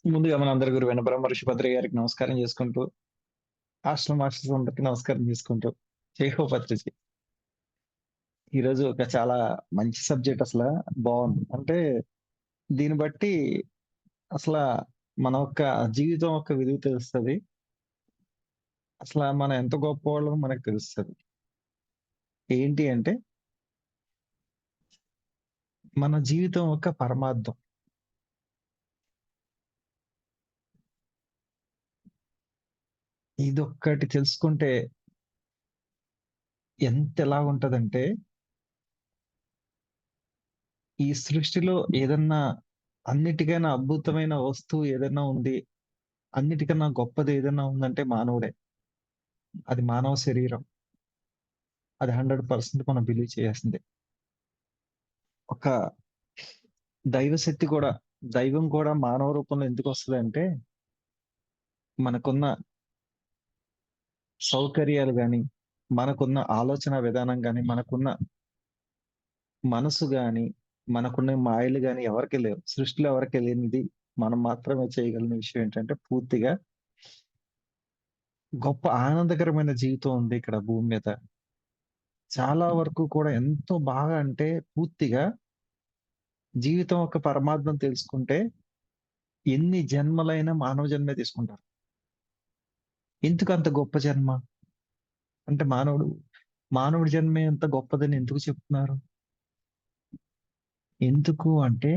ముందుగా మనందరి గురువైన బ్రహ్మ ఋషిపత్రి గారికి నమస్కారం చేసుకుంటూ, హాస్టల్ మాస్టర్స్ అందరికి నమస్కారం చేసుకుంటూ, జై హో పత్రిజీ. ఈరోజు ఒక చాలా మంచి సబ్జెక్ట్ బావుంది. అంటే దీన్ని బట్టి అసల మన యొక్క జీవితం యొక్క విలువ తెలుస్తది. మనం ఎంత గొప్పోళ్ళమో మనకు తెలుస్తది. ఏంటి అంటే మన జీవితం యొక్క పరమార్థం. ఇదొక్కటి తెలుసుకుంటే ఎంతెలాగుంటదంటే, ఈ సృష్టిలో ఏదన్నా అన్నిటికన్నా అద్భుతమైన వస్తువు ఏదన్నా ఉంది, అన్నిటికన్నా గొప్పది ఏదన్నా ఉందంటే మానవుడే. అది మానవ శరీరం. అది 100% మనం బిలీవ్ చేయాల్సిందే. ఒక దైవ శక్తి కూడా, దైవం కూడా మానవ రూపంలో ఎందుకొస్తదంటే, మనకున్న సౌకర్యాలు గాని, మనకున్న ఆలోచన విధానం గాని, మనకున్న మనసు గాని, మనకున్న మాయలు గాని ఎవరికీ లేవు. సృష్టిలో ఎవరికీ లేనిది మనం మాత్రమే చేయగలిగిన విషయం ఏంటంటే, పూర్తిగా గొప్ప ఆనందకరమైన జీవితం ఉంది ఇక్కడ భూమి మీద. చాలా వరకు కూడా ఎంతో బాగా అంటే పూర్తిగా జీవితం యొక్క పరమార్థం తెలుసుకుంటే ఎన్ని జన్మలైనా మానవ జన్మే తీసుకుంటారు. ఎందుకంత గొప్ప జన్మ? అంటే మానవుడి జన్మే అంత గొప్పదని ఎందుకు చెప్తున్నారు? ఎందుకు అంటే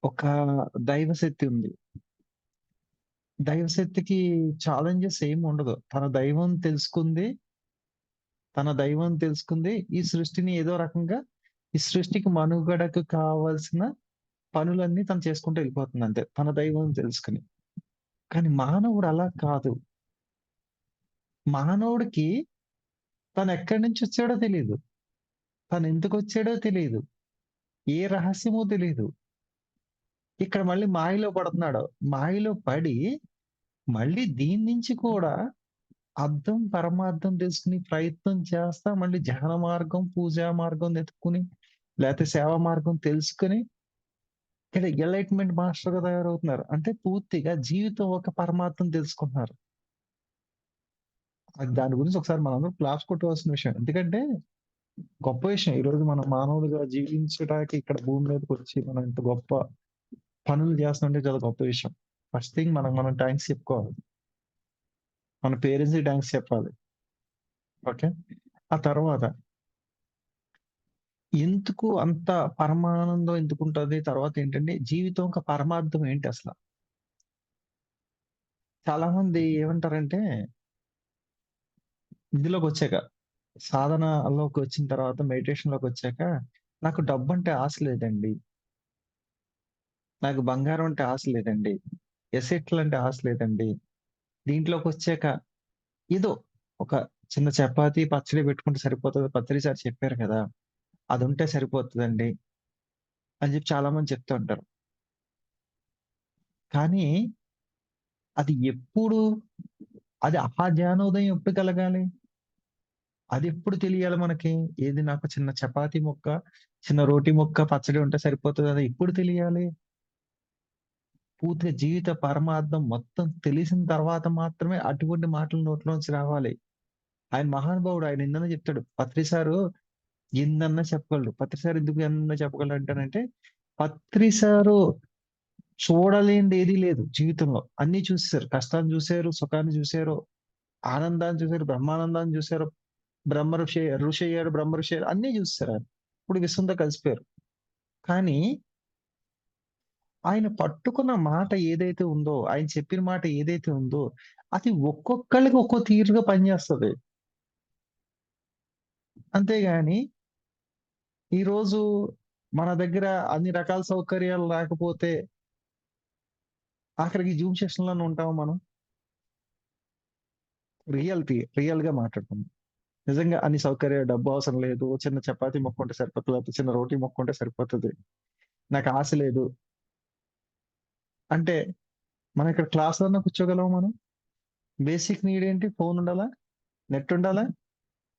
ఒక దైవశక్తి ఉంది. దైవశక్తికి ఛాలెంజెస్ ఏమి ఉండదు. తన దైవం తెలుసుకుంది ఈ సృష్టిని ఏదో రకంగా ఈ సృష్టికి మనుగడకు కావాల్సిన పనులన్నీ తను చేసుకుంటూ వెళ్ళిపోతుంది అంతే. తన దైవం తెలుసుకొని. కానీ మానవుడు అలా కాదు. మానవుడికి తనెక్కడి నుంచొచ్చాడో తెలీదు. తనెందుకొచ్చాడో తెలీదు. ఏ రహస్యమో తెలీదు. ఇక్కడ మళ్ళీ మాయలో పడుతున్నాడు. మాయలో పడి, మళ్ళీ దీని నుంచి కూడా పరమార్థం తెలుసుకుని ప్రయత్నం చేస్తా మళ్ళీ ధ్యాన మార్గం, పూజా మార్గం వెతుక్కుని, లేతే సేవా మార్గం తెలుసుకొని, ఇక్కడ ఎలైట్‌మెంట్ మాస్టర్‌గా తయారవుతున్నారు. అంటే పూర్తిగా జీవితం ఒక పరమార్థం తెలుసుకుంటున్నారు. దాని గురించి ఒకసారి మనందరం క్లాప్స్ కొట్టవలసిన విషయం. ఎందుకంటే గొప్ప విషయం. ఈరోజు మనం మానవులుగా జీవించడానికి ఇక్కడ భూమి మీదకొచ్చి మనం ఇంత గొప్ప పనులు చేస్తుంటే చాలా గొప్ప విషయం. ఫస్ట్ థింగ్ మనకు మనం థాంక్స్ చెప్పుకోవాలి. మన పేరెంట్స్‌కి థాంక్స్ చెప్పాలి. ఓకే. ఆ తర్వాత ఎందుకు అంత పరమానందం ఎందుకుంటది? తర్వాత ఏంటంటే జీవితం యొక్క పరమార్థం ఏంటి అసల? చాలా మంది ఏమంటారంటే ఇందులోకొచ్చాక, సాధనలోకొచ్చిన తర్వాత మెడిటేషన్‌లోకొచ్చాక నాకు డబ్బంటే ఆశ లేదండి. నాకు బంగారం అంటే ఆశ లేదండి. ఎసెట్‌లంటే ఆశ లేదండి. దీంట్లోకొచ్చాక ఏదో ఒక చిన్న చపాతీ, పచ్చడి పెట్టుకుంటే సరిపోతది. పత్రి సార్ చెప్పారు కదా! అదుంటే సరిపోతదండి అని చెప్పి చాలా మంది చెప్తూ ఉంటారు. కానీ అది ఎప్పుడు అది ఆ జ్ఞానోదయం ఎప్పుడు కలగాలి? అదెప్పుడు తెలియాలి మనకి? ఏది నాకు చిన్న చపాతీ ముక్క, చిన్న రోటీ ముక్క, పచ్చడి ఉంటే సరిపోతది. అది ఎప్పుడు తెలియాలి? పూర్తిగా జీవిత పరమార్థం మొత్తం తెలిసిన తర్వాత మాత్రమే అటువంటి మాటలు నోట్లోంచి రావాలి. ఆయన మహానుభావుడు. ఆయన ఎన్నైనా చెప్తాడు. పత్రి సారు ఎన్నన్నా చెప్పగలడు. పత్రి సార్ ఎందుకు ఎన్నన్నా చెప్పగలడు అంటానంటే, పత్రి సారు చూడలేనిది ఏదీ లేదు జీవితంలో. అన్నీ చూసేసారు. కష్టాన్ని చూసారు, సుఖాన్ని చూసారు, ఆనందాన్ని చూసారు, బ్రహ్మానందాన్ని చూసారు. ఋషి అయ్యాడు, బ్రహ్మ ఋషి అయ్యాడు. అన్నీ చూసేసారాయన. ఇప్పుడు విశ్వంతో కలిసిపోయారు. కానీ ఆయన పట్టుకున్న మాట ఏదైతే ఉందో, ఆయన చెప్పిన మాట ఏదైతే ఉందో, అది ఒక్కొక్కళ్ళకి ఒక్కో తీరుగా పనిచేస్తది. అంతేగాని ఈరోజు మన దగ్గర అన్ని రకాల సౌకర్యాలు లేకపోతే ఆఖరికి జూమ్ సెషన్‌లోనే ఉంటామా మనం? రియల్‌గా మాట్లాడుకుందాం. నిజంగా అన్ని సౌకర్యాలు డబ్బు అవసరం లేదు. చిన్న చపాతీ ముక్కుంటే సరిపోతది. లేకపోతే చిన్న రోటీ ముక్కుంటే సరిపోతది. నాకు ఆశ లేదు. అంటే మనం ఇక్కడ క్లాస్‌లోనే కూర్చోగలమా మనం? బేసిక్ నీడ్ ఏంటి? ఫోన్ ఉండాలా? నెట్ ఉండాలా?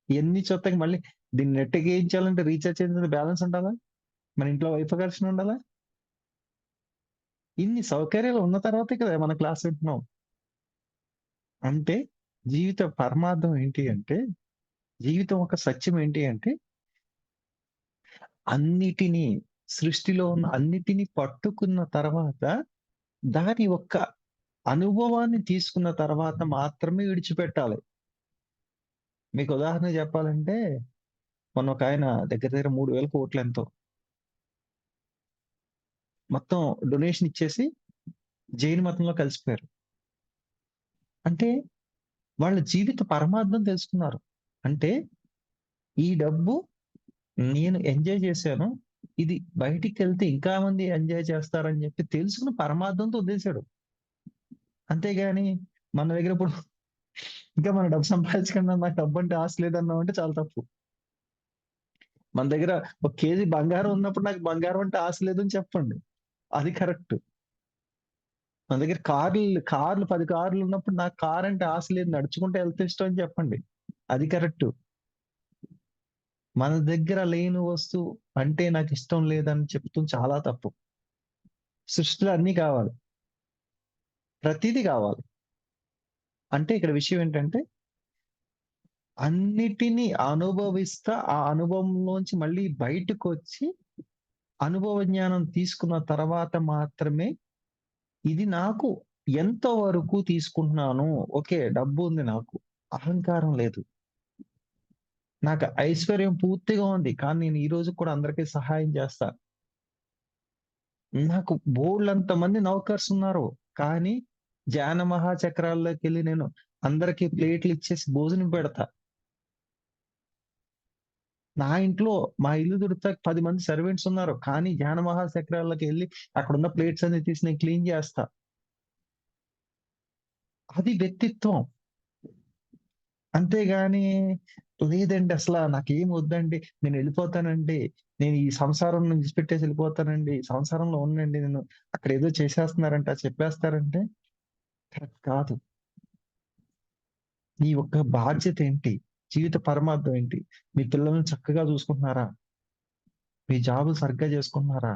ఇయన్నీ చూత్తాక మళ్ళీ దీన్ని నెట్ ఎక్కించాలంటే రీచార్జ్ చేయాలంటే బ్యాలెన్స్ ఉండాలా? మన ఇంట్లో వైఫై కనెక్షన్ ఉండాలా? ఇన్ని సౌకర్యాలు ఉన్న తర్వాతే కదా మన క్లాస్ వింటున్నాం. అంటే జీవిత పరమార్థం ఏంటి అంటే, జీవితం ఒక సత్యం ఏంటి అంటే, అన్నిటిని సృష్టిలో ఉన్న అన్నిటిని పట్టుకున్న తర్వాత, దాని యొక్క అనుభవాన్ని తీసుకున్న తర్వాత మాత్రమే విడిచిపెట్టాలి. మీకు ఉదాహరణ చెప్పాలంటే, మొన్న ఒకాయన దగ్గర దగ్గర 3,000 ఎంతో మొత్తం డొనేషన్ ఇచ్చేసి జైన్ మతంలో కలిసిపోయారు. అంటే వాళ్ళ జీవిత పరమార్థం తెలుసుకున్నారు. అంటే ఈ డబ్బు నేను ఎంజాయ్ చేశాను. ఇది బయటికెళ్తే ఇంకా మంది ఎంజాయ్ చేస్తారని చెప్పి తెలుసుకుని పరమార్థంతో వదిలేసాడు. అంతేగాని మన దగ్గర ఇప్పుడు ఇంకా మనం డబ్బు సంపాదించకుండా నాకు డబ్బంటే ఆశ లేదన్నామంటే చాలా తప్పు. మన దగ్గర ఒక కేజీ బంగారం ఉన్నప్పుడు నాకు బంగారం అంటే ఆశ లేదని చెప్పండి. అది కరెక్ట్. మన దగ్గర కార్లు 10 కార్లు ఉన్నప్పుడు నాకు కారంటే ఆశ లేదు. నడుచుకుంటూ ఎళ్తే ఇష్టం అని చెప్పండి. అది కరెక్టు. మన దగ్గర లేని వస్తువు అంటే నాకిష్టం లేదని చెప్తుంది చాలా తప్పు. సృష్టిలో అన్నీ కావాలి. ప్రతీదీ కావాలి. అంటే ఇక్కడ విషయం ఏంటంటే, అన్నిటిని అనుభవిస్తా, ఆ అనుభవంలోంచి మళ్ళీ బయటకొచ్చి, అనుభవ జ్ఞానం తీసుకున్న తర్వాత మాత్రమే, ఇది నాకు ఎంత వరకు తీసుకుంటున్నాను. ఓకే. డబ్బుంది నాకు. అహంకారం లేదు. నాకు ఐశ్వర్యం పూర్తిగా ఉంది. కానీ నేను ఈ రోజుకి కూడా అందరికి సహాయం చేస్తా. నాకు బోలెడంత మంది నౌకర్స్ ఉన్నారు. కానీ జ్ఞాన మహాచక్రాల్లోకెళ్ళి నేను అందరికి ప్లేట్లు ఇచ్చేసి భోజనం పెడతా. నా ఇంట్లో మా ఇల్లు తుడుతాకి 10 మంది సర్వెంట్స్ ఉన్నారు. కానీ జ్ఞాన మహాచక్రాల్లోకెళ్ళి అక్కడున్న ప్లేట్స్ అన్ని తీసి నేను క్లీన్ చేస్తా. అది వ్యక్తిత్వం. అంతేగాని లేదండి అసల నాకేం వద్దండి. నేనెళ్ళిపోతానండి. నేను ఈ సంసారం విడిచిపెట్టేసి ఎళ్ళిపోతానండి. సంసారంలో ఉండనండి నేను. అక్కడేదో చేసేస్తున్నారంట, చెప్పేస్తారంటే కరెక్ట్ కాదు. నీ యొక్క బాధ్యత ఏంటి? జీవిత పరమార్థం ఏంటి? మీ పిల్లల్ని చక్కగా చూసుకుంటున్నారా? మీ జాబులు సరిగ్గా చేసుకుంటున్నారా?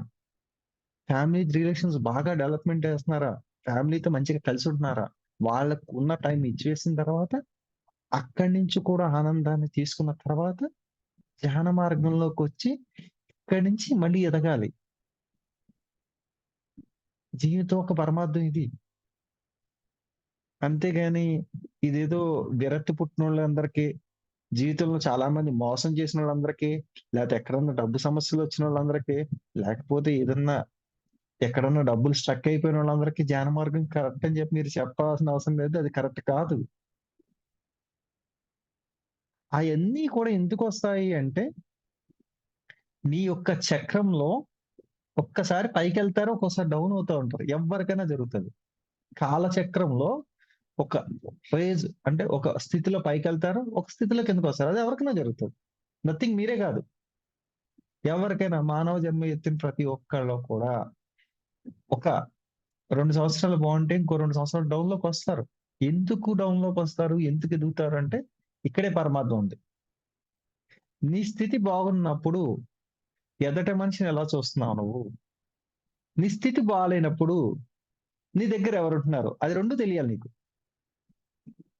ఫ్యామిలీ రిలేషన్స్ బాగా డెవలప్‌మెంట్ చేస్తున్నారా? ఫ్యామిలీతో మంచిగా కలిసుంటున్నారా? వాళ్ళకున్న టైం ఇచ్చేసిన తర్వాత, అక్కడి నుంచి కూడా ఆనందాన్ని తీసుకున్న తర్వాత, ధ్యాన మార్గంలోకొచ్చి, ఇక్కడి నుంచి మళ్ళీ ఎదగాలి. జీవితం ఒక పరమార్థం ఇది. అంతేగాని ఇదేదో విరక్తి పుట్టినోళ్ళందరికీ, జీవితంలో చాలా మంది మోసం చేసినోళ్ళందరికీ, లేతే ఎక్కడన్నా డబ్బు సమస్యలొచ్చినోళ్ళందరికీ, లేకపోతే ఏదన్నా ఎక్కడన్నా డబ్బులు స్ట్రక్ అయిపోయినోళ్ళందరికీ ధ్యాన మార్గం కరెక్ట్ అని చెప్పి మీరు చెప్పాల్సిన అవసరం లేదు. అది కరెక్ట్ కాదు. అయన్నీ కూడా ఎందుకొస్తాయి అంటే, నీ యొక్క చక్రంలో ఒక్కసారి పైకెళ్తారు, ఒక్కోసారి డౌన్ అవుతా ఉంటారు. ఎవ్వరికైనా జరుగుతది. కాలచక్రంలో ఒక ఫేజ్ అంటే ఒక స్థితిలో పైకెళ్తారు, ఒక స్థితిలో కిందకొస్తారు. అది ఎవరికైనా జరుగుతది. నథింగ్ మీరే గాదు. ఎవరికైనా మానవ జన్మ ఎత్తిన ప్రతి ఒక్కళ్ళు కూడా ఒక 2 సంవత్సరాలు బావుంటే, ఇంకో 2 సంవత్సరాలు డౌన్‌లోకొస్తారు. ఎందుకు డౌన్‌లోకొస్తారు? ఎందుకు ఎదుగుతారంటే, ఇక్కడే పరమార్థం ఉంది. నీ స్థితి బాగున్నప్పుడు ఎదట మనిషిని ఎలా చూస్తున్నావు నువ్వు? నీ స్థితి బాలేనప్పుడు నీ దగ్గర ఎవరుంటున్నారు? అది 2 తెలియాలి నీకు.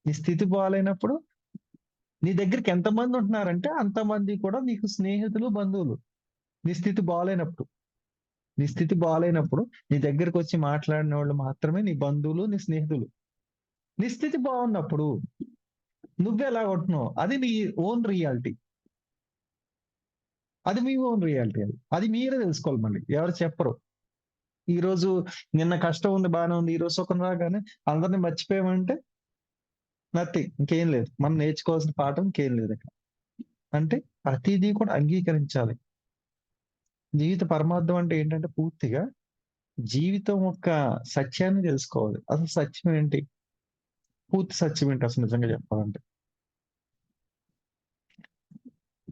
నీ స్థితి బాలేనప్పుడు నీ దగ్గరికి ఎంతమంది ఉంటున్నారంటే, అంతమంది కూడా నీకు స్నేహితులు, బంధువులు. నీ స్థితి బాలేనప్పుడు. నీ స్థితి బాలేనప్పుడు నీ దగ్గరకొచ్చి మాట్లాడినోళ్ళు మాత్రమే నీ బంధువులు, నీ స్నేహితులు. నీ స్థితి బావున్నప్పుడు నువ్వెలాగుంటున్నావు? అది నీ ఓన్ రియాలిటీ. అది మీ ఓన్ రియాలిటీ అది. అది మీరే తెలుసుకోవాలి మళ్ళీ. ఎవరు చెప్పరు. ఈరోజు నిన్న కష్టం ఉంది బానే ఉంది. ఈరోజు సుఖం రాగానే అందరిని మర్చిపోయామంటే నథింగ్. ఇంకేం లేదు. మనం నేర్చుకోవాల్సిన పాఠం ఇంకేం లేదిక. అంటే ప్రతీదీ కూడా అంగీకరించాలి. జీవిత పరమార్థం అంటే ఏంటంటే పూర్తిగా జీవితం యొక్క సత్యాన్ని తెలుసుకోవాలి. అసలు సత్యం ఏంటి? పూర్తి సత్యం ఏంటి అసలు నిజంగా చెప్పాలంటే?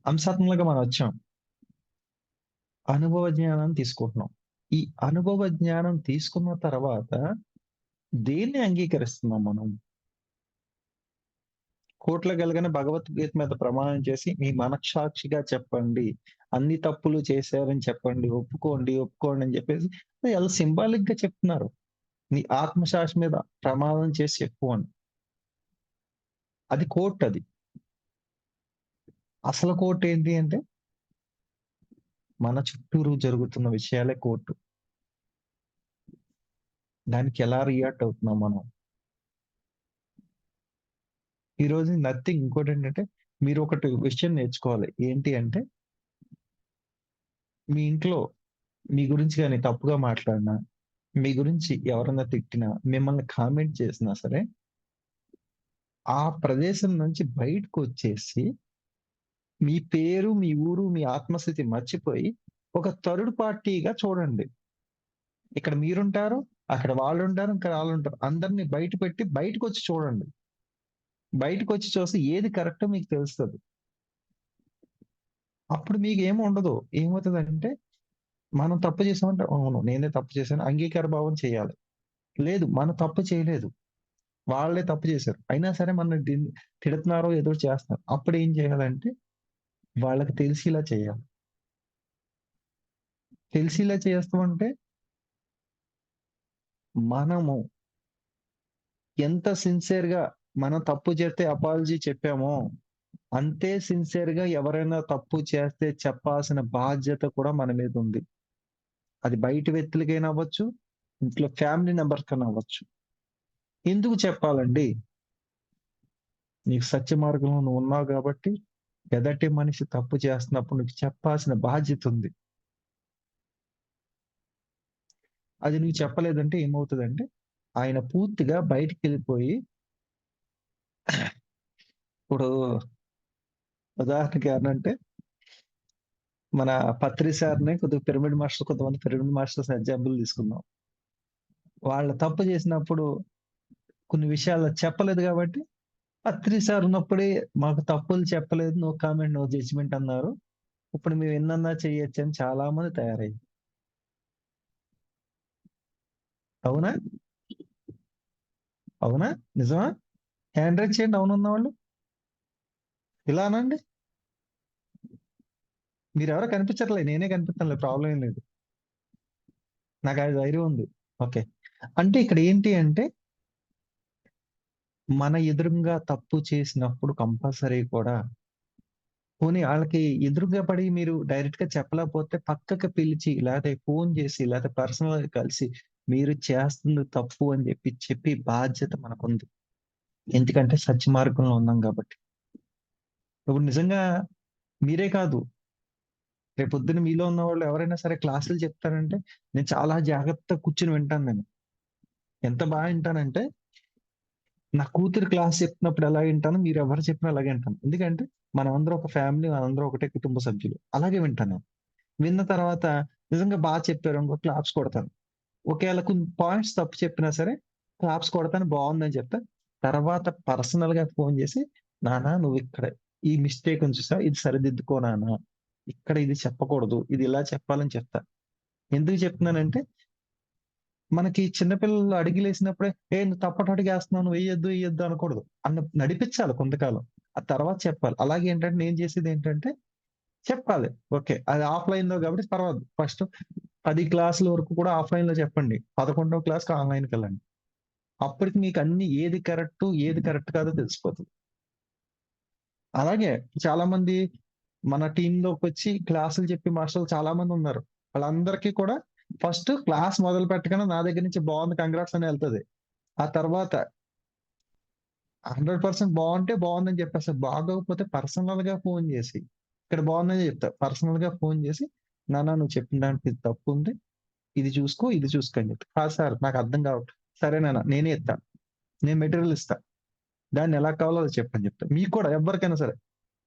అంశాత్మకంగా మనం వచ్చాం. అనుభవ జ్ఞానాన్ని తీసుకుంటున్నాం. ఈ అనుభవ జ్ఞానం తీసుకున్న తర్వాత దేన్ని అంగీకరిస్తున్నాం మనం? కోర్టులోకి వెళ్ళగానే భగవద్గీత మీద ప్రమాణం చేసి, మీ మనస్సాక్షిగా చెప్పండి. అన్ని తప్పులు చేశారని చెప్పండి. ఒప్పుకోండి, ఒప్పుకోండి అని చెప్పేసి ఎలా సింబాలిక్‌గా చెప్తున్నారు. నీ ఆత్మసాక్షి మీద ప్రమాణం చేసి చెప్పు అని. అది కోర్టది. అసలు కోర్టేంటి అంటే, మన చుట్టూరు జరుగుతున్న విషయాలే కోర్టు. దానికి ఎలా రియాక్ట్ అవుతున్నాం మనం. ఈరోజు నథింగ్ ఇంకోటేంటంటే, మీరొకటి విషయం నేర్చుకోవాలి. ఏంటి అంటే, మీ ఇంట్లో మీ గురించి గాని తప్పుగా మాట్లాడినా, మీ గురించి ఎవరన్నా తిట్టినా, మిమ్మల్ని కామెంట్ చేసినా సరే, ఆ ప్రదేశం నుంచి బయటకొచ్చేసి, మీ పేరు, మీ ఊరు, మీ ఆత్మస్థితి మర్చిపోయి, ఒక థర్డ్ పార్టీగా చూడండి. ఇక్కడ మీరుంటారు, అక్కడ వాళ్ళుంటారు, ఇక్కడ ఆళ్ళుంటారు. అందరిని బయట పెట్టి బయటకొచ్చి చూడండి. బయటకొచ్చి చూస్తే ఏది కరెక్టో మీకు తెలుస్తది. అప్పుడు మీకేముండదు. ఏమవుతదంటే, మనం తప్పు చేసామంటే, అవును నేనే తప్పు చేశాను. అంగీకార భావం చేయాలి. లేదు మనం తప్పు చేయలేదు. వాళ్ళే తప్పు చేశారు. అయినా సరే మనల్ని తిడుతున్నారో ఏదో చేస్తున్నారు. అప్పుడేం చేయాలంటే, వాళ్ళకి తెలిసేలా చేయాలి. తెలిసేలా చేస్తామంటే, మనము ఎంత సిన్సియర్‌గా మనం తప్పు చేస్తే అపాలజీ చెప్పామో, అంతే సిన్సియర్‌గా ఎవరైనా తప్పు చేస్తే చెప్పాల్సిన బాధ్యత కూడా మన మీదుంది. అది బయట వ్యక్తులకైనా అవ్వచ్చు, ఇంట్లో ఫ్యామిలీ మెంబర్స్ కన్నా అవ్వచ్చు. ఎందుకు చెప్పాలండి? నీకు సత్య మార్గంలో నువ్వున్నావు గాబట్టి, ఎదటి మనిషి తప్పు చేస్తున్నప్పుడు నీకు చెప్పాల్సిన బాధ్యతుంది. అది నువ్వు చెప్పలేదంటే ఏమవుతదంటే, ఆయన పూర్తిగా బయటికెళ్ళిపోయి ఇప్పుడు ఉదాహరణకి ఎవరినంటే, మన పత్రి సార్‌ని కొద్దిగా పిరమిడ్ మాస్టర్ కొంతమంది పిరమిడ్ మాస్టర్స్ ఎగ్జాంపుల్ తీసుకుందాం. వాళ్ళు తప్పు చేసినప్పుడు కొన్ని విషయాలు చెప్పలేదు గాబట్టి, పత్రి సార్ ఉన్నప్పుడే మాకు తప్పులు చెప్పలేదు. నో కామెంట్, నో జడ్జ్‌మెంట్ అన్నారు. ఇప్పుడు మేము ఎన్నన్నా చేయొచ్చని చాలా మంది తయారయ్యారు. అవునా? అవునా? నిజమా? హ్యాండ్ రైజ్ చేయండి అవునున్నవాళ్ళు. ఇలా అనండి. మీరెవరో కనిపించట్లే. నేనే కనిపిత్తానులే ప్రాబ్లమ్ ఏం లేదు. నాకు ఆ ధైర్యం ఉంది. ఓకే. అంటే ఇక్కడ ఏంటి అంటే, మన ఎదురుంగా తప్పు చేసినప్పుడు కంపల్సరీ కూడా పోనీ ఆళ్ళకి ఎదురుగా పడి మీరు డైరెక్ట్‌గా చెప్పలేకపోతే పక్కకి పిలిచి, లేతే ఫోను చేసి, లేతే పర్సనల్‌గా కలిసి, మీరు చేస్తుంది తప్పు అని చెప్పి బాధ్యత మనకుంది. ఎందుకంటే సత్య మార్గంలో ఉన్నాం గాబట్టి. ఇప్పుడు నిజంగా మీరే కాదు, రేపొద్దున మీలో ఉన్నవాళ్ళు ఎవరైనా సరే క్లాసులు చెప్తారంటే, నేను చాలా జాగ్రత్తగా కూర్చొని వింటాను నేను. ఎంత బాగా వింటానంటే, నా కూతురు క్లాస్ చెప్తున్నప్పుడు ఎలా వింటానో, మీరెవరు చెప్పినా అలాగే వింటాను. ఎందుకంటే, మనమందరం ఒక ఫ్యామిలీ, మనందరం ఒకటే కుటుంబ సభ్యులు. అలాగే వింటాను నేను. విన్న తర్వాత నిజంగా చెప్పారనుకో క్లాప్స్ కొడతాను. ఒకేళ కొన్ని పాయింట్స్ తప్పు చెప్పినా సరే క్లాప్స్ కొడతాను బావుందని చెప్తా. తర్వాత పర్సనల్‌గా ఫోను చేసి, నాన్న నువ్విక్కడ ఈ మిస్టేక్ ఉంది చూసావా? ఇది సరిదిద్దుకో నాన్న. ఇక్కడ ఇది చెప్పకూడదు. ఇది ఇలా చెప్పాలని చెప్తా. ఎందుకు చెప్తున్నానంటే, మనకి చిన్న పిల్లలు అడుగులేసినప్పుడే, నువ్వు తప్పట అడుగేస్తున్నావు. నువ్వు ఎయొద్దు అనకూడదు. నడిపించాలి కొంతకాలం. ఆ తర్వాత చెప్పాలి. అలాగే ఏంటంటే నేను చేసేదేంటంటే చెప్పాలి. ఓకే. అది ఆఫ్‌లైన్‌లో కాబట్టి పర్వాలేదు. ఫస్ట్ 10 క్లాసుల వరకు కూడా ఆఫ్‌లైన్‌లో చెప్పండి. 11వ క్లాస్‌కి ఆన్‌లైన్‌కెళ్ళండి. అప్పటికి మీకు అన్ని ఏది కరెక్టు, ఏది కరెక్ట్ కాదో తెలిసిపోతది. అలాగే చాలామంది మన టీమ్‌లోకొచ్చి క్లాసులు చెప్పే మాస్టర్లు చాలా మందున్నారు. వాళ్ళందరికీ కూడా ఫస్ట్ క్లాస్ మొదలు పెట్టగానే నా దగ్గర నుంచి బావుంది కంగ్రాట్స్ అని ఎళ్తది. ఆ తర్వాత 100% బావుంటే బావుందని చెప్పేస్తారు. బాగోకపోతే పర్సనల్‌గా ఫోను జేసి, ఇక్కడ బావుందని చెప్తా. పర్సనల్‌గా ఫోను జేసి, నాన్న నువ్వు చెప్పిన దాంట్లో ఇది తప్పుంది. ఇది చూసుకో, ఇది చూసుకో అని చెప్తా. కాదు సార్ నాకర్థం కావట్లేదు. సరే నాన్న నేనే ఇత్తా. నేను మెటీరియల్ ఇస్తా. దాన్ని ఎలా కావాలో అలా చెప్పని చెప్తా. మీకు కూడా ఎవ్వరికైనా సరే.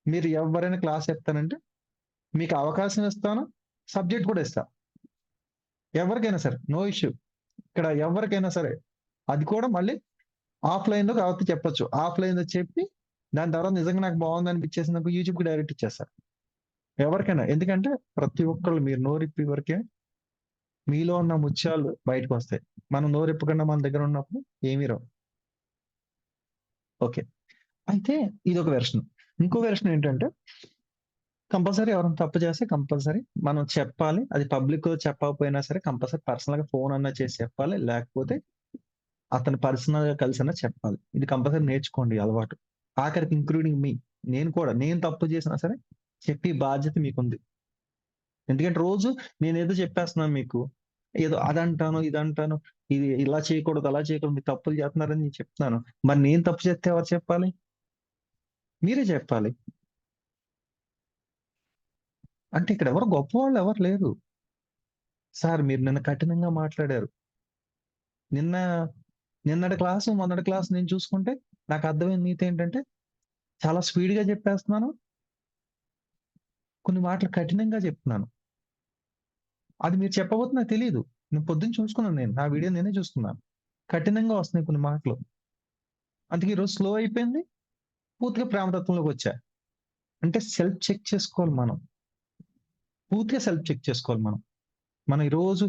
మీరు ఎవ్వరైనా క్లాస్ చెప్తానంటే, మీకు అవకాశం ఇస్తాను. సబ్జెక్ట్ కూడా ఇస్తా. ఎవరికైనా సరే. No issue. ఇక్కడ ఎవ్వరికైనా సరే. అది కూడా మళ్ళీ ఆఫ్‌లైన్‌లో కాకపోతే చెప్పొచ్చు. ఆఫ్‌లైన్‌లో చెప్పి, దాని తర్వాత నిజంగా నాకు బావుందనిపించేసిందనుకో యూట్యూబ్‌కి డైరెక్ట్ ఇచ్చేస్తా. ఎవరికైనా. ఎందుకంటే ప్రతి ఒక్కళ్ళు మీరు నోరిప్పే వరకే మీలో ఉన్న ముత్యాలు బయటకొస్తాయి. మనం నోరిప్పకుండా మన దగ్గర ఉన్నప్పుడు ఏమి రావు. ఓకే. అయితే ఇదొక వెర్షన్. ఇంకో వెర్షన్ ఏంటంటే కంపల్సరీ ఎవరైనా తప్పు చేస్తే కంపల్సరీ మనం చెప్పాలి. అది పబ్లిక్‌లో చెప్పకపోయినా సరే కంపల్సరీ పర్సనల్‌గా ఫోన్ అన్నా చేసి చెప్పాలి. లేకపోతే అతను పర్సనల్‌గా కలిసన్నా చెప్పాలి. ఇది కంపల్సరీ నేర్చుకోండి ఈ అలవాటు. ఆఖరికి ఇంక్లూడింగ్ మీ. నేను కూడా నేను తప్పు చేసినా సరే చెప్పే బాధ్యత మీకుంది. ఎందుకంటే రోజు నేనేదో చెప్పేస్తున్నాను మీకు. ఏదో అదంటాను, ఇదంటాను. ఇది ఇలా చేయకూడదు, అలా చేయకూడదు. మీరు తప్పులు చేస్తున్నారని నేను చెప్తున్నాను. మరి నేను తప్పు చేస్తే ఎవరు చెప్పాలి? మీరే చెప్పాలి. అంటే ఇక్కడ ఎవరు గొప్పవాళ్ళు ఎవరు లేరు. సార్ మీరు నిన్న కఠినంగా మాట్లాడారు. నిన్న నిన్నటి క్లాసు, మొన్నటి క్లాస్ నేను చూసుకుంటే నాకు అర్థమైన నీతేంటంటే చాలా స్పీడ్‌గా చెప్పేస్తున్నాను. కొన్ని మాటలు కఠినంగా చెప్తున్నాను. అది మీరు చెప్పబోతే నాకు తెలీదు. నేను పొద్దున్న చూసుకున్నాను నేను. నా వీడియో నేనే చూసుకున్నాను. కఠినంగా వస్తున్నాయి కొన్ని మాటలు. అందుకే ఈరోజు స్లో అయిపోయింది. పూర్తిగా ప్రేమతత్వంలోకొచ్చా. అంటే సెల్ఫ్ చెక్ చేసుకోవాలి మనం. పూర్తిగా సెల్ఫ్ చెక్ చేసుకోవాలి మనం. మనం ఈరోజు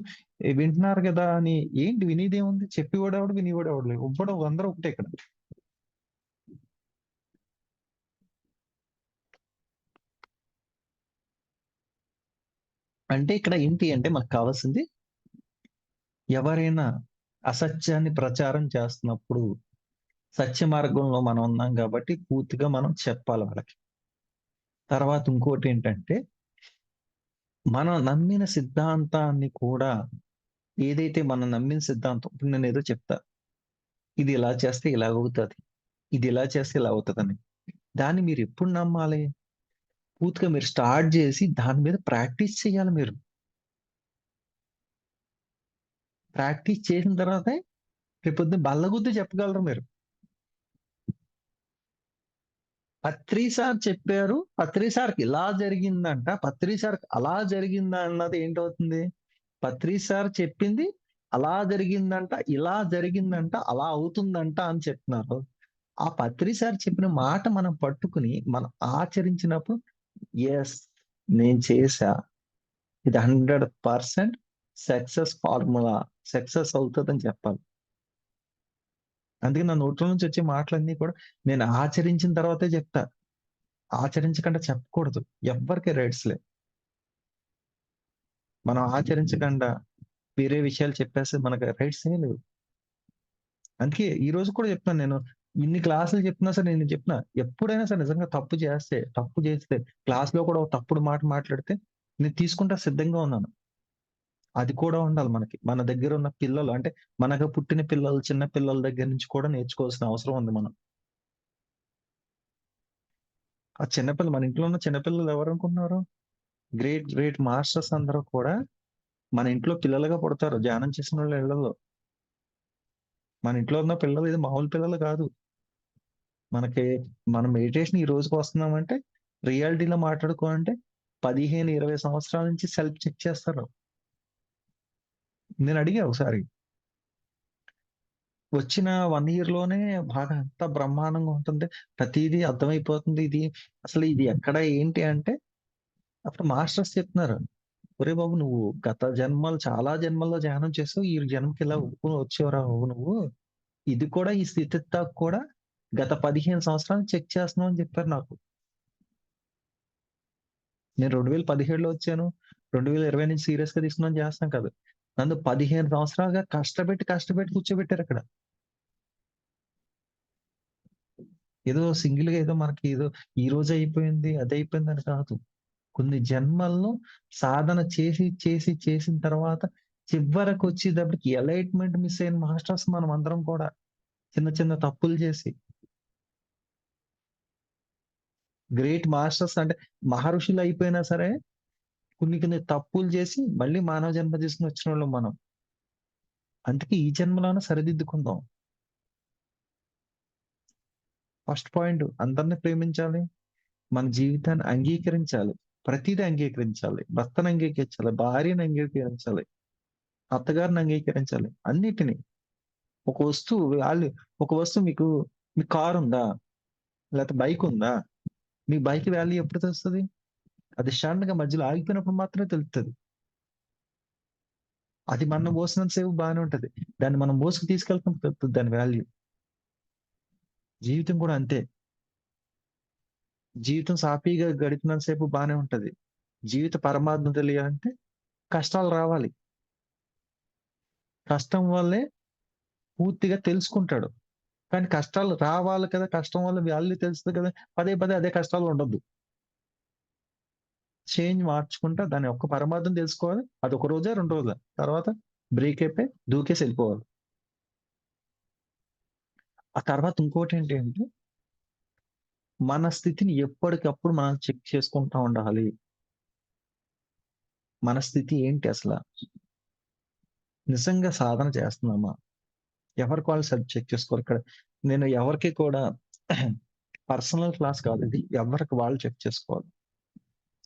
వింటున్నారు గదా! అని ఏంటి వినేదేముంది? చెప్పేవాడెవడు, వినేవాడెవడు లేడు. ఎవ్వడు అందరూ ఒకటే ఇక్కడ. అంటే ఇక్కడ ఏంటి అంటే మనకు కావాల్సింది ఎవరైనా అసత్యాన్ని ప్రచారం చేస్తున్నప్పుడు సత్య మార్గంలో మనం ఉన్నాం గాబట్టి పూర్తిగా మనం చెప్పాలి వాళ్ళకి. తర్వాత ఇంకోటేంటంటే మనం నమ్మిన సిద్ధాంతాన్ని కూడా ఏదైతే మనం నమ్మిన సిద్ధాంతం ఇప్పుడు నేనేదో చెప్తా. ఇది ఇలా చేస్తే ఇలాగవుతది. ఇది ఇలా చేస్తే ఇలా అవుతదని. దాన్ని మీరెప్పుడు నమ్మాలి? పూర్తిగా మీరు స్టార్ట్ జేసి దాని మీద ప్రాక్టీస్ చేయాలి మీరు. ప్రాక్టీస్ చేసిన తర్వాతే రేపొద్దున బల్లగుద్ది చెప్పగలరు మీరు. పత్రి సార్ చెప్పారు. పత్రి సార్‌కి ఇలా జరిగిందంట. పత్రి సార్‌కి అలా జరిగిందా అన్నది ఏంటవుతుంది? పత్రి సార్ చెప్పింది అలా జరిగిందంట, ఇలా జరిగిందంట, అలా అవుతుందంట అని చెప్తున్నారు. ఆ పత్రి సార్ చెప్పిన మాట మనం పట్టుకొని, మనం ఆచరించినప్పుడు యెస్! నేను చేశా. ఇది 100% సక్సెస్ ఫార్ములా. సక్సెస్ అవుతదని చెప్పాలి. అందుకే నా నోట్లో నుంచి వచ్చే మాటలన్నీ కూడా నేను ఆచరించిన తర్వాతే చెప్తా. ఆచరించకుండా చెప్పకూడదు. ఎవ్వరికీ రైట్స్ లేవు. మనం ఆచరించకుండా వేరే విషయాలు చెప్పేస్తే మనకు రైట్స్ ఏమి లేవు. అందుకే ఈ రోజు కూడా చెప్తున్నాను నేను. ఇన్ని క్లాసులు చెప్తున్నా సరే నేను చెప్తున్నా. ఎప్పుడైనా సరే నిజంగా తప్పు చేస్తే క్లాస్‌లో కూడా ఒక తప్పుడు మాట మాట్లాడితే నేను తీసుకుంటా సిద్ధంగా ఉన్నాను. అది కూడా ఉండాలి మనకి. మన దగ్గరున్న పిల్లలు అంటే మనకు పుట్టిన పిల్లలు, చిన్న పిల్లల దగ్గర నుంచి కూడా నేర్చుకోవాల్సిన అవసరం ఉంది మనం. ఆ చిన్నపిల్ల మన ఇంట్లో ఉన్న చిన్న పిల్లలు ఎవరనుకుంటున్నారు? గ్రేట్ గ్రేట్ మాస్టర్స్ అందరూ కూడా మన ఇంట్లో పిల్లలుగా పుడతారు. ధ్యానం చేసినోళ్ళ ఇళ్ళల్లో. మన ఇంట్లో ఉన్న పిల్లలు ఏదో మామూలు పిల్లలు కాదు. మనకి మనం మెడిటేషన్ ఈ రోజుకి వస్తున్నామంటే రియాలిటీలో మాట్లాడుకో అంటే 15, 20 సంవత్సరాల నుంచి సెల్ఫ్ చెక్ చేస్తారు. నేను అడిగా ఒకసారి. వచ్చిన 1 ఇయర్‌లోనే బాగా అంతా బ్రహ్మాండంగా ఉంటుంది. ప్రతీదీ అర్థమైపోతుంది. అసలు ఇది ఎక్కడ ఏంటి అంటే అప్పుడు మాస్టర్స్ చెప్తున్నారు. ఒరేయ్ బాబు! నువ్వు గత జన్మలు చాలా జన్మల్లో ధ్యానం చేసావు. ఈ జన్మకి ఇలా ఒప్పుకొని వచ్చావురా బాబు నువ్వు. ఇది కూడా ఈ స్థితి దాకా కూడా గత 15 సంవత్సరాలు చెక్ చేస్తున్నావు అని చెప్పారు నాకు. నేను 2017లో వచ్చాను. 2020 నుంచి సీరియస్‌గా తీసుకున్నాను చేస్తున్నాను కాదు. నన్ను 15 సంవత్సరాలుగా కష్టపెట్టి కూర్చోబెట్టారక్కడ. ఏదో సింగిల్‌గా ఏదో మనకి ఏదో ఈ రోజే అయిపోయింది, అదయిపోయిందని కాదు. కొన్ని జన్మల్లో సాధన చేసిన తర్వాత చివరకొచ్చేటప్పటికి ఎలైట్‌మెంట్ మిస్ అయిన మాస్టర్స్ మనమందరం కూడా. చిన్న చిన్న తప్పులు చేసి. గ్రేట్ మాస్టర్స్ అంటే మహర్షులయిపోయినా సరే కొన్ని కొన్ని తప్పులు చేసి మళ్ళీ మానవ జన్మ తీసుకొని వచ్చినోళ్ళం మనం. అందుకే ఈ జన్మలోనే సరిదిద్దుకుందాం. ఫస్ట్ పాయింట్ అందరిని ప్రేమించాలి. మన జీవితాన్ని అంగీకరించాలి. ప్రతీదీ అంగీకరించాలి. భర్తను అంగీకరించాలి. భార్యను అంగీకరించాలి. అత్తగారిని అంగీకరించాలి. అన్నిటిని. ఒక వస్తువు వాళ్ళు ఒక వస్తువు మీకు కారుందా? లేతే బైకుందా? మీ బైక్ వాల్యూ ఎప్పుడు తెలుస్తది? అది సడెన్‌గా మధ్యలో ఆగిపోయినప్పుడు మాత్రమే తెలుస్తది. అది మనం మోసినంత సేపు బానే ఉంటది. దాన్ని మనం మోసుకు తీసుకెళ్తున్నప్పుడు తెలుస్తది దాని వాల్యూ. జీవితం కూడా అంతే. జీవితం సాఫీగా గడిపినంత సేపు బానే ఉంటది. జీవిత పరమార్థం తెలియాలంటే కష్టాలు రావాలి. కష్టం వల్లే పూర్తిగా తెలుసుకుంటాడు. కానీ కష్టాలు రావాలి కదా! కష్టం వల్ల వాల్యూ తెలుస్తది కదా! పదే పదే అదే కష్టాల్లో ఉండొద్దు. చేంజ్ మార్చుకుంటా దాని యొక్క పరమార్థం తెలుసుకోవాలి. అదొక రోజా, 2 రోజులా. తర్వాత బ్రేక్ అయిపోయి దూకేసి ఎళ్ళిపోవాలి. ఆ తర్వాత ఇంకోటేంటి అంటే, మన స్థితిని ఎప్పటికప్పుడు మనం చెక్ చేసుకుంటా ఉండాలి. మన స్థితి ఏంటి అసల? నిజంగా సాధన చేస్తున్నామా? ఎవరికి వాళ్ళు సెల్ఫ్ చెక్ చేసుకోవాలి. ఇక్కడ నేను ఎవరికీ కూడా పర్సనల్ క్లాస్ కాదు ఇది. ఎవరికి వాళ్ళు చెక్ చేసుకోవాలి.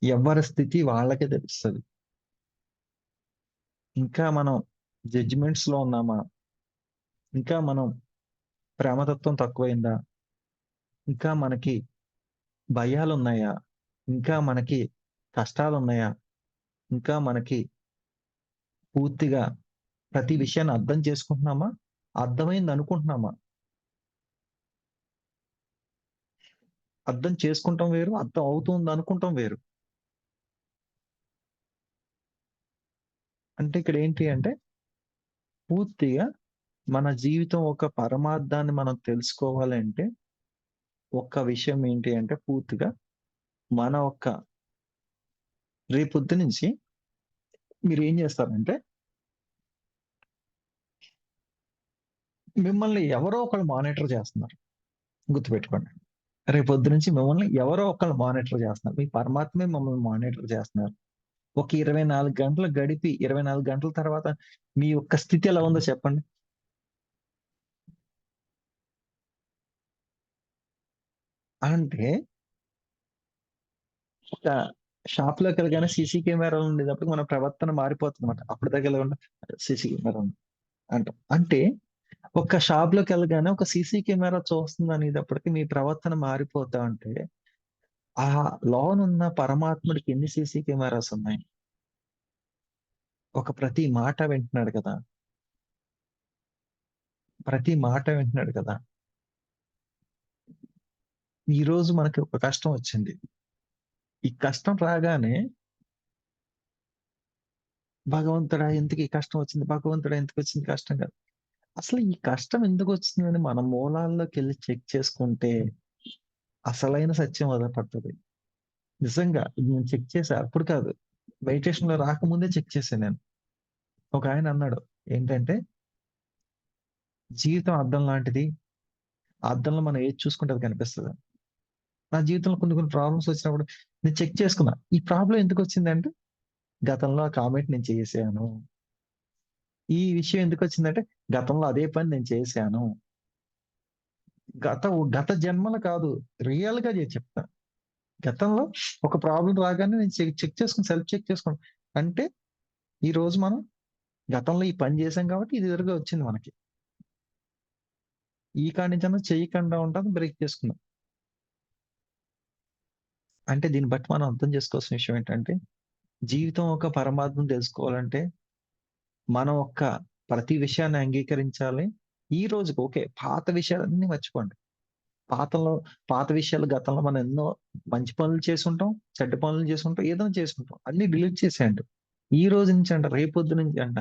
ఎవరి స్థితి వాళ్ళకే తెలుస్తది. ఇంకా మనం జడ్జిమెంట్స్‌లో ఉన్నామా? ఇంకా మనం ప్రేమతత్వం తక్కువయిందా? ఇంకా మనకి భయాలున్నాయా? ఇంకా మనకి కష్టాలున్నాయా? ఇంకా మనకి పూర్తిగా ప్రతి విషయాన్ని అర్థం చేసుకుంటున్నామా? అర్థమైందనుకుంటున్నామా? అర్థం చేసుకుంటం వేరు, అర్థం అవుతుందనుకుంటం వేరు. అంటే ఇక్కడేంటి అంటే, పూర్తిగా మన జీవితం ఒక పరమార్థాన్ని మనం తెలుసుకోవాలంటే, ఒక్క విషయం ఏంటి అంటే పూర్తిగా మన ఒక్క రేపొద్దు నుంచి మీరేం జేస్తారంటే, మిమ్మల్ని ఎవరో ఒకళ్ళు మానిటర్ జేస్తున్నారు. గుర్తుపెట్టుకోండి. రేపొద్దు నుంచి మిమ్మల్ని ఎవరో ఒకళ్ళు మానిటర్ జేస్తున్నారు. మీ పరమాత్మే మిమ్మల్ని మానిటర్ జేస్తున్నారు. ఒక 24 గంటలు గడిపి 24 గంటల తర్వాత మీ యొక్క స్థితి ఎలా ఉందో చెప్పండి? అంటే ఒక షాప్‌లోకెళ్ళగానే సీసీ కెమెరాలు ఉండేటప్పటికి మన ప్రవర్తన మారిపోతుందన్నమాట. అప్పటిదాకా ఎలా ఉండే సీసీ కెమెరా ఉంది అంటాం. అంటే ఒక షాప్‌లోకెళ్ళగానే ఒక సీసీ కెమెరా చూస్తుందనేటప్పటికి మీ ప్రవర్తన మారిపోతా ఉంటే, ఆ లోనున్న పరమాత్ముడికి ఎన్ని సీసీ కెమెరాస్ ఉన్నాయి? ఒక ప్రతి మాట వింటున్నాడు కదా! ప్రతి మాట వింటున్నాడు కదా! ఈరోజు మనకి ఒక కష్టం వచ్చింది. ఈ కష్టం రాగానే భగవంతుడా! ఎందుకు ఈ కష్టం వచ్చింది? భగవంతుడా! ఎందుకొచ్చింది కష్టం కాదు. అసలు ఈ కష్టం ఎందుకొచ్చిందని మన మూలాల్లోకెళ్ళి చెక్ చేసుకుంటే అసలైన సత్యం బయటపడతది. నిజంగా ఇది నేను చెక్ చేశా. అప్పుడు కాదు. మెడిటేషన్‌లో రాకముందే చెక్ చేశా నేను. ఒకాయన అన్నాడు. ఏంటంటే, "జీవితం అద్దం లాంటిది. ఆ అద్దంలో మనం ఏది చూసుకుంటే అది కనిపిస్తదని." నా జీవితంలో కొన్ని కొన్ని ప్రాబ్లమ్స్ వచ్చినప్పుడు నేను చెక్ చేసుకున్నా. ఈ ప్రాబ్లమ్ ఎందుకొచ్చిందంటే, గతంలో ఆ కామెంట్ నేను చేశాను. ఈ విషయం ఎందుకొచ్చిందంటే, గతంలో అదే పని నేను చేశాను. గత జన్మలో కాదు. రియల్‌గా చెప్తా. గతంలో ఒక ప్రాబ్లమ్ రాగానే నేను చెక్ చేసుకొని సెల్ఫ్ చెక్ చేసుకోను. అంటే ఈరోజు మనం గతంలో ఈ పని చేశాం కాబట్టి ఇది ఎదురుగా వచ్చింది మనకి. ఈ కాడి నుంచన్నా చేయకుండా ఉంటాను బ్రేక్ చేసుకున్నాం. అంటే దీన్ని బట్టి మనం అర్థం చేసుకోవాల్సిన విషయం ఏంటంటే, జీవితం ఒక పరమార్థం తెలుసుకోవాలంటే, మనం ప్రతి విషయాన్ని అంగీకరించాలి. ఈ రోజుకి ఓకే. పాత విషయాలన్నీ మర్చిపోండి. పాతలో పాత విషయాలు గతంలో మనం ఎన్నో మంచి పనులు చేసుంటాం, చెడ్డ పనులు చేసుంటాం, ఏదైనా చేసుంటాం. అన్నీ డిలీట్ చేసేయండి. ఈ రోజు నుంచి అంట, రేపొద్దు నుంచి అంట,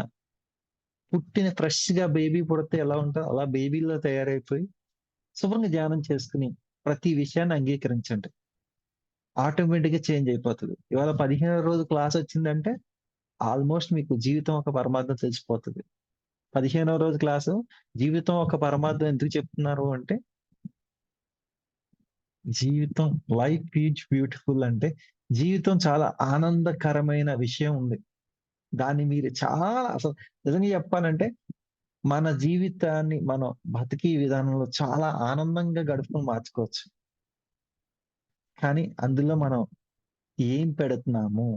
పుట్టిన ఫ్రెష్‌గా బేబీ పుడితే ఎలా ఉంటదో అలా బేబీలా తయారైపోయి, శుభ్రంగా ధ్యానం చేసుకొని, ప్రతి విషయాన్ని అంగీకరించండి. ఆటోమేటిక్‌గా చేంజ్ అయిపోతది. ఇవాళ 15వ రోజు క్లాసొచ్చిందంటే, ఆల్‌మోస్ట్ మీకు జీవితం ఒక పరమార్థం తెలిసిపోతది. 15వ రోజు క్లాసు జీవితం ఒక పరమార్థం ఎందుకు చెప్తున్నారు అంటే, జీవితం లైఫ్ ఈజ్ బ్యూటిఫుల్ అంటే, జీవితం చాలా ఆనందకరమైన విషయం ఉంది. దాన్ని మీరు చాలా అసలు నిజంగా చెప్పాలంటే, మన జీవితాన్ని మనం బతికే విధానంలో చాలా ఆనందంగా గడుపుకొని మార్చుకోవచ్చు. కానీ అందులో మనం ఏం పెడుతున్నాము?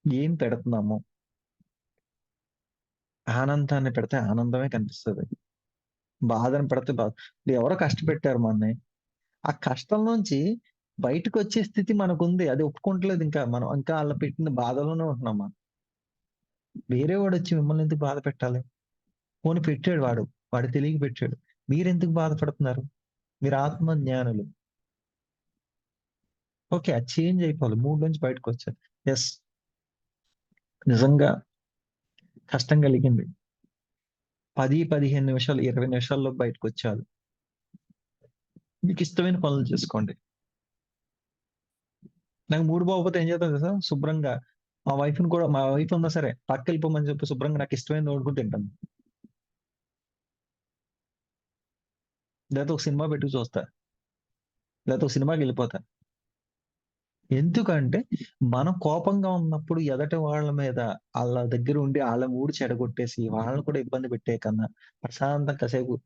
ఏం పెడుతున్నాము? ఆనందాన్ని పెడితే ఆనందమే కనిపిస్తది. బాధను పెడితే బాధ. ఎవరో కష్టపెట్టారు మనని. ఆ కష్టంలోంచి బయటకొచ్చే స్థితి మనకుంది. అది ఒప్పుకుంటలేదు ఇంకా. మనం ఇంకా ఆళ్ళు పెట్టిన బాధలోనే ఉంటున్నాం మనం. వేరే వాడొచ్చి మిమ్మల్ని ఎందుకు బాధ పెట్టాలి? పోనీ పెట్టాడు వాడు. వాడు తెలియక పెట్టాడు. మీరెందుకు బాధపడుతున్నారు? మీరు ఆత్మ జ్ఞానులు. ఓకే. అది చేంజ్ అయిపోవాలి. మూడ్‌లోంచి బయటకొచ్చారు. యెస్. నిజంగా కష్టం కలిగింది. 10, 15 నిమిషాలు, 20 నిమిషాల్లో బయటకొచ్చారు. మీకిష్టమైన పనులు చేసుకోండి. నాకు మూడ్ బాగోకపోతే ఏం చేత్తాను తెలుసా? శుభ్రంగా మా వైఫ్ ఉన్నా సరే పక్కకెళ్ళిపోమని చెప్పి శుభ్రంగా నాకిష్టమైనది వండుకొని తింటాను. లేతే ఒక సినిమా పెట్టుకొని చూస్తా. లేతే ఒక సినిమాకెళ్ళిపోతా. ఎందుకంటే, మనం కోపంగా ఉన్నప్పుడు ఎదటి వాళ్ళ మీద ఆళ్ళ దగ్గర ఉండి ఆళ్ళ మూడ్ చెడగొట్టేసి, వాళ్ళని కూడా ఇబ్బంది పెట్టే కన్నా, ప్రశాంతంగా కాసేపు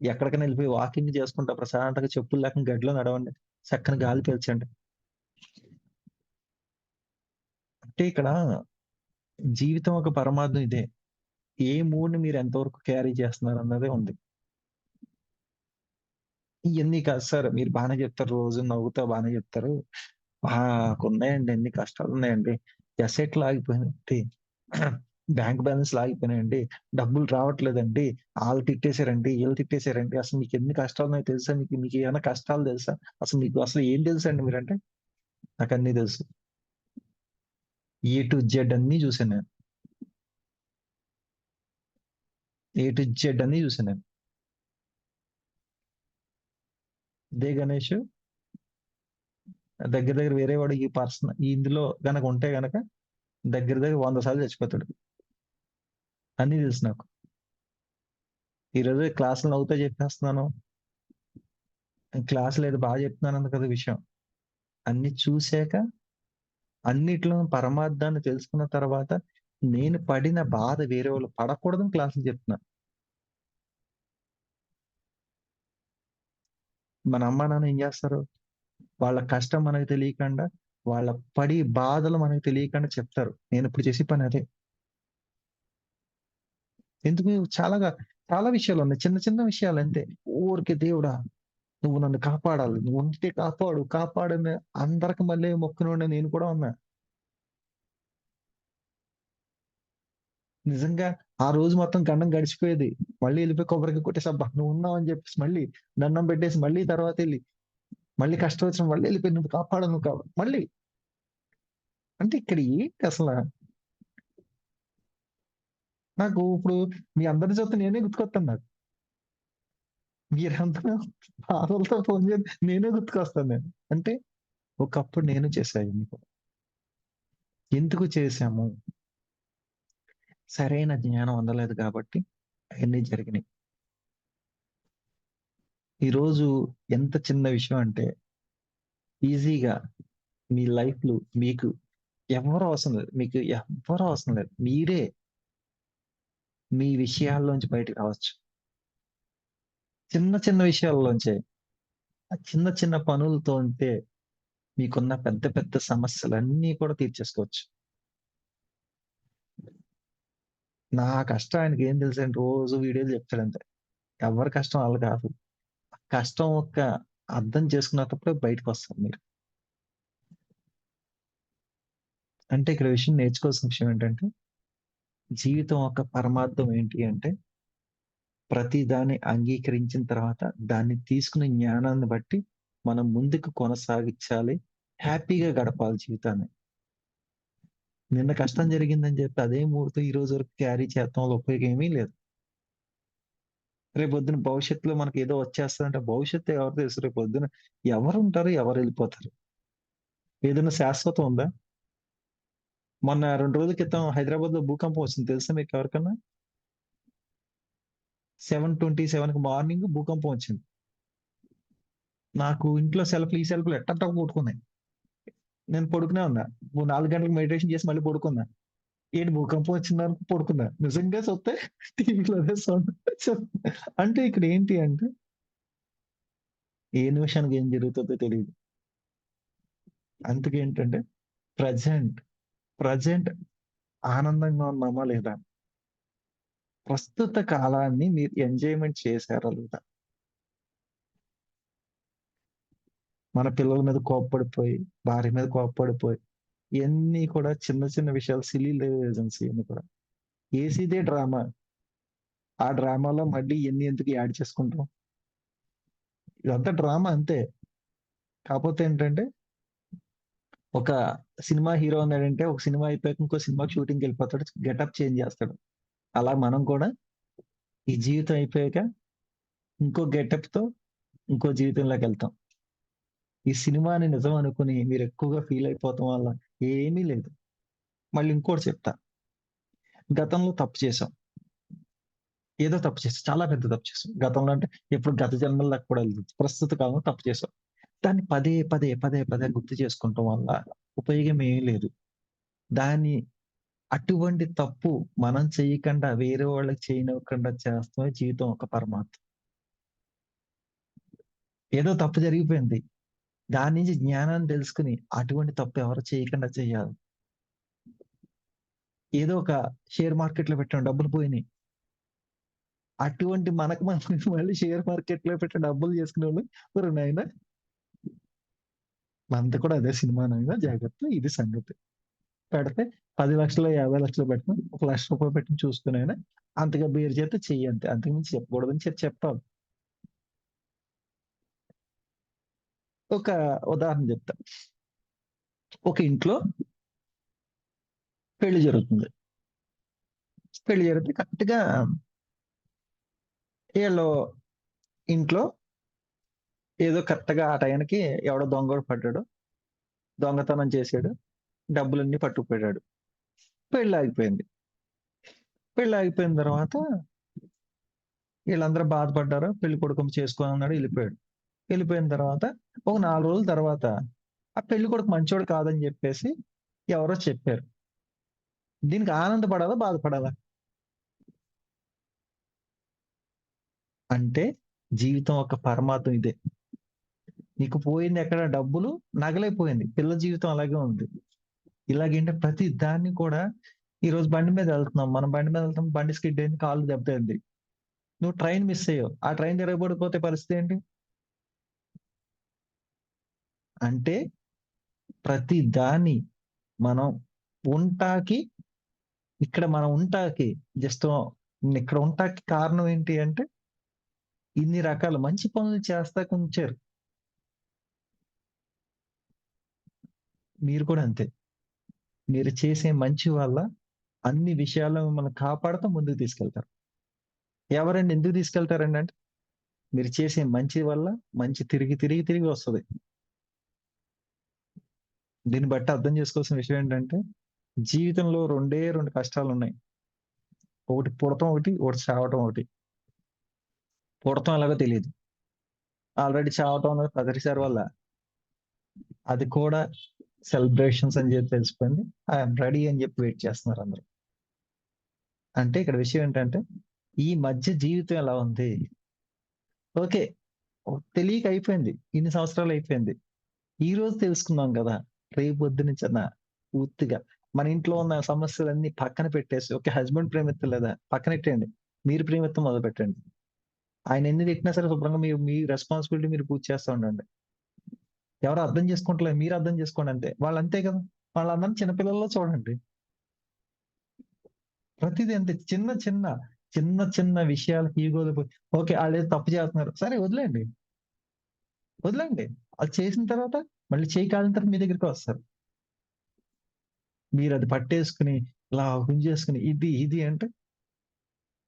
ఎక్కడికైనా ఎళ్ళిపోయి వాకింగ్ చేసుకుంటా ప్రశాంతంగా చెప్పులు లేకుండా గడ్డిలో నడవండి. చక్కని గాలి పీల్చండి. అంటే ఇక్కడ జీవితం ఒక పరమార్థం ఇదే. ఏ మూడ్‌ని మీరు ఎంతవరకు క్యారీ చేస్తున్నారన్నదే ఉంది. ఇయన్నీ కాదు సార్. మీరు బానే చెప్తారు. రోజు నవ్వుతా బానే చెప్తారు. మాకున్నాయండి ఎన్ని కష్టాలున్నాయండి. ఎసెట్లు ఆగిపోయినాయండి. బ్యాంక్ బ్యాలెన్స్‌లు ఆగిపోయినాయండి. డబ్బులు రావట్లేదండి. ఆళ్ళు తిట్టేసారండి, ఈళ్ళు తిట్టేసారండి. అసలు మీకెన్ని కష్టాలున్నాయో తెలుసా మీకు? మీకేమన్నా కష్టాలు తెలుసా? అసలు మీకు అసలు ఏం తెలుసండి మీరంటే? నాకన్నీ తెలుసు. ఏ టు జెడ్ అన్నీ చూసాను నేను. ఏ టు జెడ్ అన్నీ చూసాను నేను. ఇదే గణేషు దగ్గర దగ్గర వేరే వాడు ఈ ఇందులో గనక ఉంటే గనక దగ్గర దగ్గర 100 సార్లు చచ్చిపోతాడు. అన్నీ తెలుసు నాకు. ఈరోజు క్లాస్‌లో నవ్వుతా చెప్పేస్తున్నాను. క్లాస్‌లో ఏదో బాగా చెప్తున్నానన్న కదా విషయం. అన్నీ చూసాక, అన్నిట్లో పరమార్థాన్ని తెలుసుకున్న తర్వాత, నేను పడిన బాధ వేరే వాళ్ళు పడకూడదని క్లాస్‌లో చెప్తున్నా. మన అమ్మా, నాన్న ఏం జేస్తారు? వాళ్ళ కష్టం మనకు తెలియకుండా, వాళ్ళ పడి బాధలు మనకు తెలియకుండా చెప్తారు. నేనిప్పుడు చేసే పని అదే. ఎందుకు చాలా విషయాలున్నాయి. చిన్న చిన్న విషయాలంతే. ఊరికే దేవుడా! నువ్వు నన్ను కాపాడాలి. నువ్వు ఉంటే కాపాడు, కాపాడని అందరికి మళ్ళీ మొక్కినోడినే నేను కూడా ఉన్నా. నిజంగా ఆ రోజు మొత్తం గండం గడిచిపోయేది. మళ్ళీ ఎళ్ళిపోయి కొబ్బరికాయ కొట్టేసి, అబ్బా! నువ్వున్నావు అని చెప్పేసి మళ్ళీ దండం పెట్టేసి, మళ్ళీ తర్వాతెళ్లి, మళ్ళీ కష్టం వచ్చిన మళ్ళీ ఎళ్ళిపోయి నువ్వు కాపాడు, నువ్వు మళ్ళీ అంటే ఇక్కడ ఏంటి అసల? నాకు ఇప్పుడు మీ అందరి జೊತೆ నేనే గుర్తుకొత్తాను నాకు. మీరందరూ బాధలతో ఫోను చేసి నేనే గుర్తుకొస్తాను నేను. అంటే ఒకప్పుడు నేను చేశా ఇవన్నీ కూడా. ఎందుకు చేశాము? సరైన జ్ఞానం అందలేదు కాబట్టి అయన్నీ జరిగినాయి. ఈరోజు ఎంత చిన్న విషయం అంటే ఈజీగా మీ లైఫ్‌లో మీకు ఎవ్వరు అవసరం లేదు. మీకు ఎవ్వరు అవసరం లేదు. మీరే మీ విషయాల్లోంచి బయటకి రావచ్చు. చిన్న చిన్న విషయాల్లోంచే. ఆ చిన్న చిన్న పనులతోటే మీకున్న పెద్ద పెద్ద సమస్యలన్నీ కూడా తీర్చేసుకోవచ్చు. నా కష్టం ఆయనకేం తెలుసండి రోజు వీడియోలు చెప్తాడంతే. ఎవరి కష్టం ఆళ్ళు కాదు. కష్టం యొక్క అర్థం చేసుకున్నప్పుడే బయటకొస్తారు మీరు. అంటే ఇక్కడ విషయం నేర్చుకోవాల్సిన విషయం ఏంటంటే, జీవితం యొక్క పరమార్థం ఏంటి అంటే, ప్రతి దాన్ని అంగీకరించిన తర్వాత, దాన్ని తీసుకున్న జ్ఞానాన్ని బట్టి మనం ముందుకు కొనసాగించాలి. హ్యాపీగా గడపాలి జీవితాన్ని. నిన్న కష్టం జరిగిందని చెప్పి అదే మూడ్‌తో ఈ రోజు వరకు క్యారీ చేత్తం వల్ల ఉపయోగం ఏమీ లేదు. రేపొద్దున భవిష్యత్తులో మనకేదో వచ్చేస్తదంటే భవిష్యత్తు ఎవరికి తెలుసు? రేపొద్దున ఎవరుంటారు? ఎవరెళ్ళిపోతారు? ఏదైనా శాశ్వతం ఉందా? మొన్న 2 రోజుల క్రితం హైదరాబాద్‌లో భూకంపం వచ్చింది తెలుసా మీకెవరికన్నా? 7:27కి మార్నింగ్ భూకంపం వచ్చింది. నాకు ఇంట్లో ఈ సెల్ఫ్‌లు ఎట్టంటా కొట్టుకున్నాయి. నేను పడుకునే ఉన్నా. 4 గంటలకు మెడిటేషన్ చేసి మళ్ళీ పడుకున్నా. ఏంటి భూకంపం వచ్చిందనుకో పడుకున్నా. నిజంగా చూస్తే టీవీలో అదే సౌండ్. అంటే ఇక్కడ ఏంటి అంటే ఏ నిమిషానికి ఏం జరుగుతదో తెలీదు. అందుకేంటంటే ప్రెజెంట్, ప్రెజెంట్ ఆనందంగా ఉన్నామా లేదా? ప్రస్తుత కాలాన్ని మీరు ఎంజాయ్‌మెంట్ చేసారా లేదా? మన పిల్లల మీద కోప్పడిపోయి, భార్య మీద కోప్పడిపోయి, ఇయన్నీ కూడా చిన్న చిన్న విషయాలు సిల్లీ రీజన్స్ ఇయన్నీ కూడా. ఏసిదే డ్రామా. ఆ డ్రామాలో మళ్ళీ ఇయన్నీ ఎందుకు యాడ్ చేసుకుంటాం? ఇదంతా డ్రామా అంతే. కాపోతే ఏంటంటే, ఒక సినిమా హీరో ఉన్నాడంటే, ఒక సినిమా అయిపోయాక ఇంకో సినిమాకి షూటింగ్‌కెళ్ళిపోతాడు. గెటప్ చేంజ్ జేస్తాడు. అలా మనం కూడా ఈ జీవితం అయిపోయాక ఇంకో గెటప్‌తో ఇంకో జీవితంలోకెళ్తాం. ఈ సినిమాని నిజం అనుకుని మీరెక్కువగా ఫీల్ అయిపోవటం వల్ల ఏమీ లేదు. మళ్ళీ ఇంకోటి చెప్తా. గతంలో తప్పు చేశాం. ఏదో తప్పు చేసాం. చాలా పెద్ద తప్పు చేసాం. గతంలో అంటే ఎప్పుడు గత జన్మల దాకా కూడా ఎళ్ళదు. ప్రస్తుత కాలంలో తప్పు చేసాం. దాన్ని పదే, పదే, పదే, పదే గుర్తు చేసుకుంటం వల్ల ఉపయోగం ఏమీ లేదు. దాన్ని అటువంటి తప్పు మనం చేయకుండా వేరే వాళ్ళకి చేయనివ్వకుండా చేస్తమే జీవితం ఒక పరమార్థం. ఏదో తప్పు జరిగిపోయింది. దాని నుంచి జ్ఞానాన్ని తెలుసుకొని అటువంటి తప్పు ఎవరు చేయకుండా చేయాలి. ఏదో ఒక షేర్ మార్కెట్‌లో పెట్టాం డబ్బులు పోయినాయి. అటువంటి మనకు మనం మళ్ళీ షేర్ మార్కెట్‌లో పెట్టి డబ్బులు చేసుకునేవాళ్ళు ఓరి నాయనా! మనది కూడా అదే సినిమా నాయనా జాగ్రత్త ఇది సంగతి. పెడితే 10,00,000 50,00,000 పెట్టినా ఒక రూ. 1,00,000 పెట్టి చూసుకొనైనా అంతగా బేర్ చేస్తే చెయ్యి అంతే. అంతకు మించి చెప్పకూడదని చెప్పాలి. ఒక ఉదాహరణ చెప్తా. ఒక ఇంట్లో పెళ్లి జరుగుతుంది. పెళ్లి జరిగితే కరెక్ట్‌గా ఈళ్ళు ఇంట్లో ఏదో కరెక్ట్‌గా ఆ టయానికి ఎవడో దొంగోడు పడ్డాడు. దొంగతనం చేసాడు. డబ్బులన్నీ పట్టుకుపోయాడు. పెళ్లాగిపోయింది. పెళ్లాగిపోయిన తర్వాత ఈళ్ళందరూ బాధపడ్డారు. పెళ్లి కొడుకుని చేసుకోనన్నాడు ఎళ్ళిపోయాడు. ఎళ్ళిపోయిన తర్వాత ఒక 4 రోజుల తర్వాత ఆ పెళ్లి కొడుకు మంచోడు కాదని జెప్పేసి ఎవరో చెప్పారు. దీనికి ఆనందపడాలా? బాధపడాలా? అంటే జీవితం ఒక పరమార్థం ఇదే. నీకు పోయిందెక్కడ డబ్బులు, నగలే పోయింది. పిల్ల జీవితం అలాగే ఉంది. ఇలాగేంటే ప్రతి దాన్ని కూడా ఈరోజు బండి మీద ఎళ్తున్నాం. మనం బండి మీద ఎళ్తాం. బండి స్కిడ్ అయింది. కాలు దెబ్బతయింది. నువ్వు ట్రైన్ మిస్ అయ్యావు. ఆ ట్రైన్ తిరగబడిపోతే పరిస్థితి ఏంటి? అంటే ప్రతి దాన్ని మనం ఉంటాకి ఇక్కడ మనం ఉంటాకి జస్ట్ ఇక్కడ ఉంటాకి కారణం ఏంటి అంటే ఇన్ని రకాల మంచి పనులు చేస్తాకుంచారు. మీరు కూడా అంతే. మీరు చేసే మంచి వల్ల అన్ని విషయాల్లో మిమ్మల్ని కాపాడుతూ ముందుకు తీసుకెళ్తారు. ఎవరండి ఎందుకు తీసుకెళ్తారండి అంటే, మీరు చేసే మంచి వల్ల మంచి తిరిగి, తిరిగి, తిరిగి వస్తది. దీన్ని బట్టి అర్థం చేసుకోవాల్సిన విషయం ఏంటంటే, జీవితంలో 2 కష్టాలున్నాయి. ఒకటి పుడతం ఒకటి, ఒకటి చావటం ఒకటి. పుడతం ఎలాగో తెలీదు. ఆల్రెడీ చావటం అన్నది ప్రతిసారి వల్ల అది కూడా సెలబ్రేషన్స్ అని చెప్పి తెలిసిపోయింది. ఐయామ్ రెడీ అని చెప్పి వెయిట్ చేస్తున్నారు అందరూ. అంటే ఇక్కడ విషయం ఏంటంటే, ఈ మధ్య జీవితం ఎలా ఉంది? ఓకే. తెలియక అయిపోయింది. ఇన్ని సంవత్సరాలు అయిపోయింది. ఈరోజు తెలుసుకున్నాం గదా! రేపొద్దునుంచన్నా పూర్తిగా మన ఇంట్లో ఉన్న సమస్యలన్నీ పక్కన పెట్టేసి, ఓకే. హస్బెండ్ ప్రేమిత్తలేదా? పక్కనెట్టేయండి. మీరు ప్రేమిత్తడం మొదలుపెట్టండి. ఆయన ఎన్ని తిట్టినా సరే శుభ్రంగా మీ రెస్పాన్సిబిలిటీ మీరు పూర్తి చేస్తా ఉండండి. ఎవరు అర్థం చేసుకుంటలేదు. మీరు అర్థం చేసుకోండి అంతే. వాళ్ళంతే కదా! వాళ్ళందరిని చిన్న పిల్లల్లో చూడండి. ప్రతీది అంతే. చిన్న విషయాలకి ఈగోలు ఓకే. ఆళ్ళేదో తప్పు చేస్తున్నారు. సరే వదిలేయండి. వదిలేయండి. అది చేసిన తర్వాత మళ్ళీ చెయ్యి కాలిన తర్వాత మీ దగ్గరికే వస్తారు. మీరది పట్టేసుకొని, ఇలా గుంజేసుకొని ఇది అంటే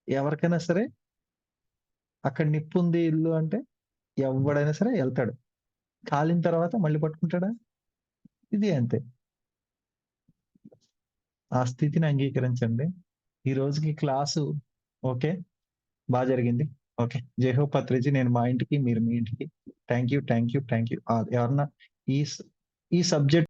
ఎవరికైనా సరే అక్కడ నిప్పుంది ఇల్లు అంటే ఎవ్వడైనా సరే ఎళ్తాడు. కాలిన తర్వాత మళ్ళీ పట్టుకుంటాడా? ఇది అంతే. ఆ స్థితిని అంగీకరించండి. ఈ రోజుకి క్లాసు ఓకే. జరిగింది. ఓకే. జై హో పత్రిజీ నేను మా ఇంటికి, మీరు మీ ఇంటికి. Thank you. ఎవరన్నా ఈ స్ ఈ సబ్జెక్ట్